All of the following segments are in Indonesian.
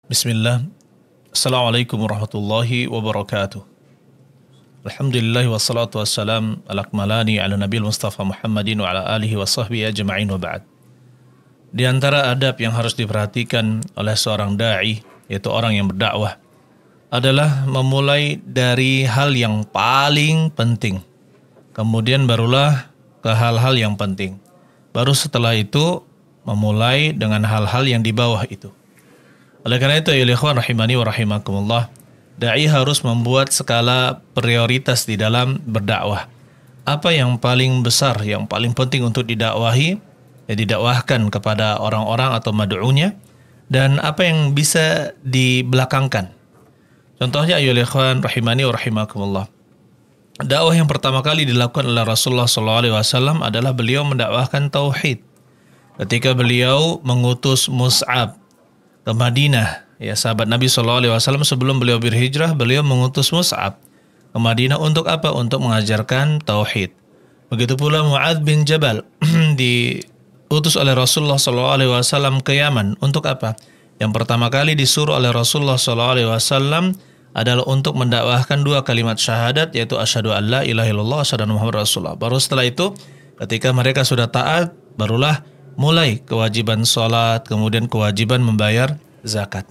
Bismillah. Assalamualaikum warahmatullahi wabarakatuh. Alhamdulillah wassalatu wassalam ala akmalani ala nabil mustafa Muhammadin wa ala alihi wa sahbihi ajma'in wa ba'd. Di antara adab yang harus diperhatikan oleh seorang da'i, yaitu orang yang berdakwah, adalah memulai dari hal yang paling penting. Kemudian barulah ke hal-hal yang penting. Baru setelah itu memulai dengan hal-hal yang di bawah itu. Oleh karena itu, ya ikhwan rahimani wa rahimakumullah, dai harus membuat skala prioritas di dalam berdakwah. Apa yang paling besar, yang paling penting untuk didakwahi, ya didakwahkan kepada orang-orang atau mad'unya, dan apa yang bisa dibelakangkan. Contohnya, ya ikhwan rahimani wa rahimakumullah, dakwah yang pertama kali dilakukan oleh Rasulullah SAW adalah beliau mendakwahkan tauhid. Ketika beliau mengutus Mus'ab ke Madinah, ya sahabat Nabi SAW, sebelum beliau berhijrah, beliau mengutus Mus'ab ke Madinah untuk apa? Untuk mengajarkan tauhid. Begitu pula Mu'adz bin Jabal diutus oleh Rasulullah SAW ke Yaman untuk apa? Yang pertama kali disuruh oleh Rasulullah SAW adalah untuk mendakwahkan dua kalimat syahadat, yaitu asyhadu an la ilaha illallah, asyhadu anna Muhammad Rasulullah. Baru setelah itu, ketika mereka sudah taat, barulah mulai kewajiban sholat, kemudian kewajiban membayar zakat.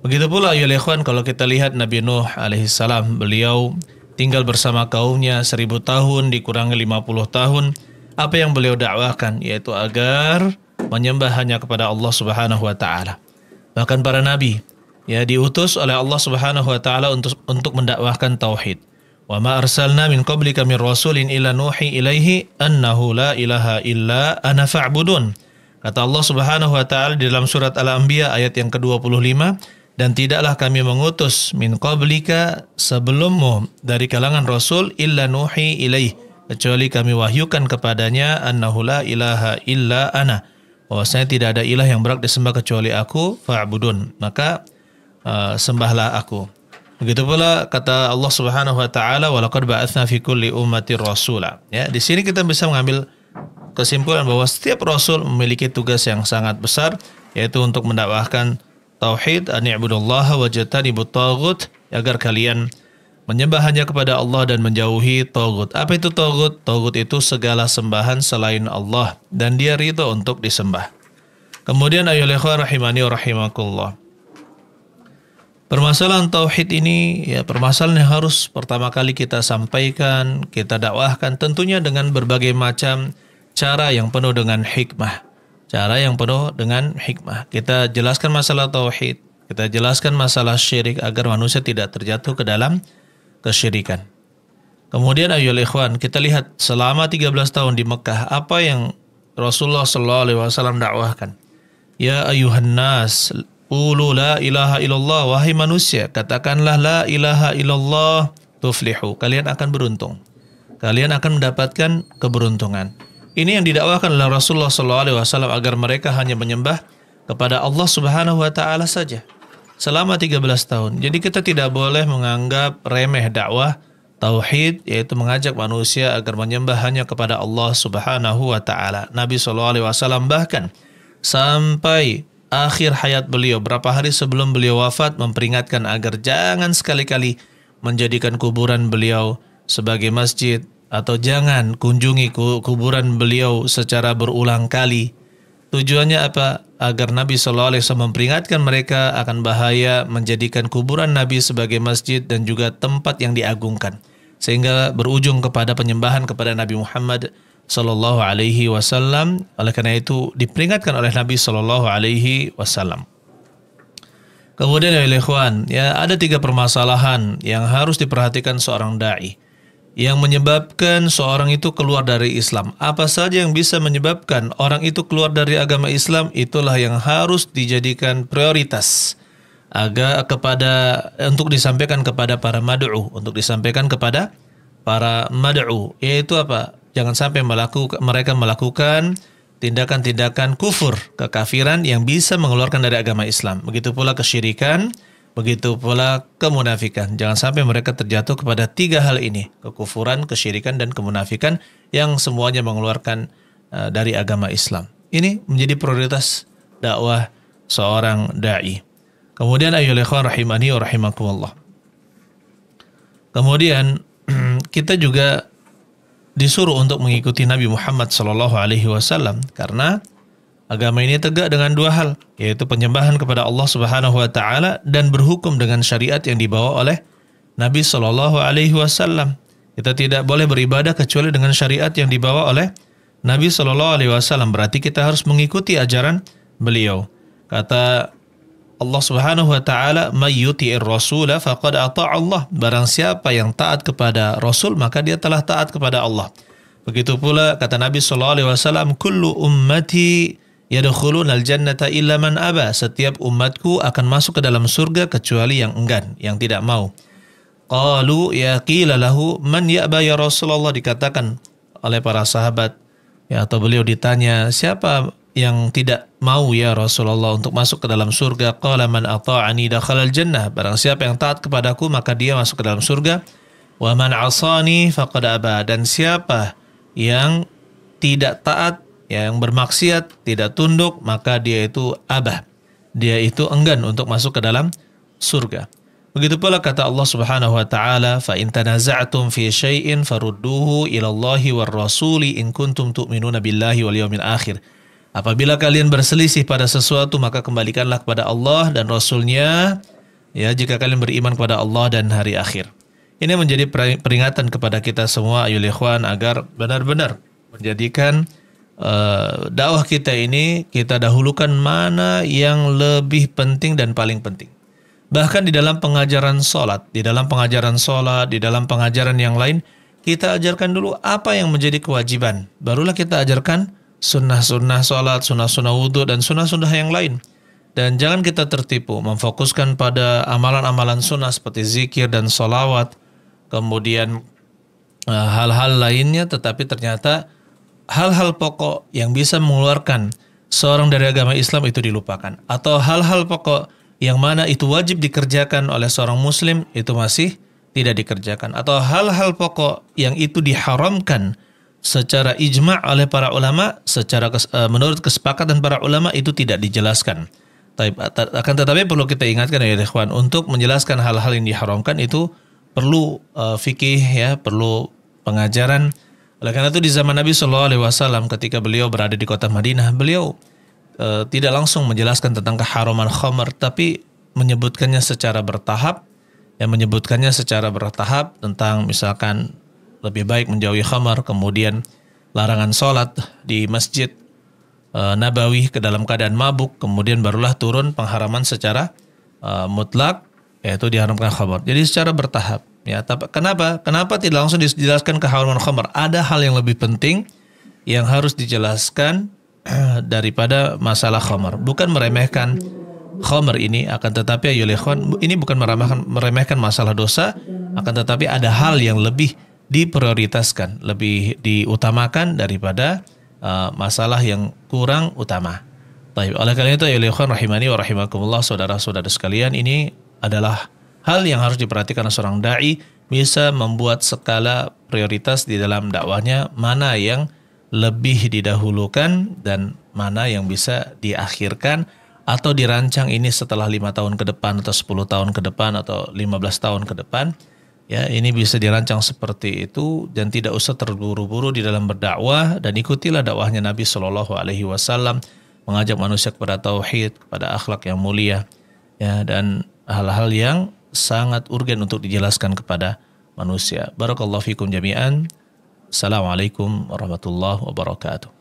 Begitu pula ya ikhwan, kalau kita lihat Nabi Nuh alaihissalam, beliau tinggal bersama kaumnya 1000 tahun dikurangi 50 tahun. Apa yang beliau dakwahkan? Yaitu agar menyembah hanya kepada Allah Subhanahu wa taala. Bahkan para nabi ya diutus oleh Allah Subhanahu wa taala untuk mendakwahkan tauhid. Wa ma arsalna min qablika min rasulin illa nuhi ilaihi annahu la ilaha illa ana fa'budun. Kata Allah Subhanahu wa taala di dalam surat Al-Anbiya ayat yang ke-25, dan tidaklah kami mengutus min qablika sebelummu dari kalangan rasul illa nuhi ilaihi, kecuali kami wahyukan kepadanya annahu la ilaha illa ana, bahwasanya tidak ada ilah yang berhak disembah kecuali aku, fa'budun, maka sembahlah aku. Begitu pula kata Allah Subhanahu wa taala, wa laqad ba'atsna fi kulli ummatin rasula. Ya, di sini kita bisa mengambil kesimpulan bahwa setiap rasul memiliki tugas yang sangat besar, yaitu untuk mendakwahkan tauhid, an i'budullaha wajtanibut taghut, agar kalian menyembah hanya kepada Allah dan menjauhi taghut. Apa itu taghut? Taghut itu segala sembahan selain Allah dan dia ridha untuk disembah. Kemudian ayyuhal ikhwan rahimani wa rahimakumullah, permasalahan tauhid ini ya permasalahan yang harus pertama kali kita sampaikan, kita dakwahkan tentunya dengan berbagai macam cara yang penuh dengan hikmah. Cara yang penuh dengan hikmah. Kita jelaskan masalah tauhid, kita jelaskan masalah syirik agar manusia tidak terjatuh ke dalam kesyirikan. Kemudian ayyuhal ikhwan, kita lihat selama 13 tahun di Mekah, apa yang Rasulullah SAW dakwahkan. Ya ayuhan nas, qulu la ilaha illallah, wahai manusia, katakanlah la ilaha illallah tuflihu, kalian akan beruntung. Kalian akan mendapatkan keberuntungan. Ini yang didakwahkan oleh Rasulullah SAW agar mereka hanya menyembah kepada Allah Subhanahu wa taala saja selama 13 tahun. Jadi kita tidak boleh menganggap remeh dakwah tauhid, yaitu mengajak manusia agar menyembah hanya kepada Allah Subhanahu wa taala. Nabi SAW bahkan sampai akhir hayat beliau, berapa hari sebelum beliau wafat, memperingatkan agar jangan sekali-kali menjadikan kuburan beliau sebagai masjid, atau jangan kunjungi kuburan beliau secara berulang kali. Tujuannya apa? Agar Nabi SAW memperingatkan mereka akan bahaya menjadikan kuburan Nabi sebagai masjid dan juga tempat yang diagungkan, sehingga berujung kepada penyembahan kepada Nabi Muhammad sallallahu alaihi wasallam. Oleh karena itu diperingatkan oleh Nabi sallallahu alaihi wasallam. Kemudian ya ikhwan, ya ada 3 permasalahan yang harus diperhatikan seorang dai yang menyebabkan seorang itu keluar dari Islam. Apa saja yang bisa menyebabkan orang itu keluar dari agama Islam, itulah yang harus dijadikan prioritas untuk disampaikan kepada para mad'u, untuk disampaikan kepada para mad'u, yaitu apa? Jangan sampai mereka melakukan tindakan-tindakan kufur, kekafiran yang bisa mengeluarkan dari agama Islam. Begitu pula kesyirikan, begitu pula kemunafikan. Jangan sampai mereka terjatuh kepada 3 hal ini, kekufuran, kesyirikan, dan kemunafikan, yang semuanya mengeluarkan dari agama Islam. Ini menjadi prioritas dakwah seorang da'i. Kemudian ayyuhal ikhwan rahimani wa rahimakumullah. Kemudian kita juga disuruh untuk mengikuti Nabi Muhammad SAW karena agama ini tegak dengan dua hal, yaitu penyembahan kepada Allah Subhanahu wa taala dan berhukum dengan syariat yang dibawa oleh Nabi SAW. Kita tidak boleh beribadah kecuali dengan syariat yang dibawa oleh Nabi SAW. Berarti kita harus mengikuti ajaran beliau. Kata Allah Subhanahu wa taala, "May yuti'ir rasula faqad ata'a Allah." Barang siapa yang taat kepada Rasul, maka dia telah taat kepada Allah. Begitu pula kata Nabi sallallahu alaihi wasallam, "Kullu ummati yadkhulunal jannata illa man aba." Setiap umatku akan masuk ke dalam surga kecuali yang enggan, yang tidak mau. Qalu ya qila lahu man ya'ba ya Rasulullah, dikatakan oleh para sahabat, ya, atau beliau ditanya, siapa yang tidak mau ya Rasulullah untuk masuk ke dalam surga? Qala man ata'ani dakhalal jannah. Barang siapa yang taat kepadaku maka dia masuk ke dalam surga. Wa man 'asani faqad aba. Dan siapa yang tidak taat, yang bermaksiat, tidak tunduk, maka dia itu abah. Dia itu enggan untuk masuk ke dalam surga. Begitu pula kata Allah Subhanahu wa taala, "Fa in tanaza'tum fi syai'in farudduhu ila Allahi war rasuli in kuntum tu'minuna billahi wal yawmil akhir." Apabila kalian berselisih pada sesuatu, maka kembalikanlah kepada Allah dan Rasul-Nya, ya, jika kalian beriman kepada Allah dan hari akhir. Ini menjadi peringatan kepada kita semua ayyuhal ikhwan agar benar-benar menjadikan dakwah kita ini kita dahulukan mana yang lebih penting dan paling penting. Bahkan di dalam pengajaran sholat, di dalam pengajaran yang lain, kita ajarkan dulu apa yang menjadi kewajiban. Barulah kita ajarkan sunnah-sunnah sholat, sunnah-sunnah wudhu, dan sunnah-sunnah yang lain. Dan jangan kita tertipu, memfokuskan pada amalan-amalan sunnah seperti zikir dan sholawat, kemudian hal-hal lainnya, tetapi ternyata hal-hal pokok yang bisa mengeluarkan seorang dari agama Islam itu dilupakan. Atau hal-hal pokok yang mana itu wajib dikerjakan oleh seorang muslim itu masih tidak dikerjakan. Atau hal-hal pokok yang itu diharamkan secara ijma' oleh para ulama, menurut kesepakatan para ulama itu tidak dijelaskan. Akan tetapi perlu kita ingatkan ya ikhwan, untuk menjelaskan hal-hal yang diharamkan itu perlu fikih, ya, perlu pengajaran. Oleh karena itu di zaman Nabi SAW ketika beliau berada di kota Madinah, beliau tidak langsung menjelaskan tentang keharaman khamar, tapi menyebutkannya secara bertahap, tentang misalkan lebih baik menjauhi khamar, kemudian larangan sholat di masjid Nabawi ke dalam keadaan mabuk, kemudian barulah turun pengharaman secara mutlak, yaitu diharamkan khamar. Jadi secara bertahap. Ya, kenapa tidak langsung dijelaskan keharaman khamar? Ada hal yang lebih penting yang harus dijelaskan daripada masalah khamar. Bukan meremehkan khamar ini, akan tetapi ayyuhal ikhwan, ini bukan meremehkan masalah dosa, akan tetapi ada hal yang lebih diprioritaskan, lebih diutamakan daripada masalah yang kurang utama. Baik, oleh karena itu ayyuhal ikhwan rahimani wa rahimakumullah, saudara-saudara sekalian, ini adalah hal yang harus diperhatikan seorang dai, bisa membuat skala prioritas di dalam dakwahnya, mana yang lebih didahulukan dan mana yang bisa diakhirkan atau dirancang ini setelah 5 tahun ke depan atau 10 tahun ke depan atau 15 tahun ke depan. Ya, ini bisa dirancang seperti itu dan tidak usah terburu-buru di dalam berdakwah, dan ikutilah dakwahnya Nabi Shallallahu Alaihi Wasallam, mengajak manusia kepada tauhid, kepada akhlak yang mulia, ya, dan hal-hal yang sangat urgen untuk dijelaskan kepada manusia. Barakallahu fikum jami'an. Assalamualaikum warahmatullahi wabarakatuh.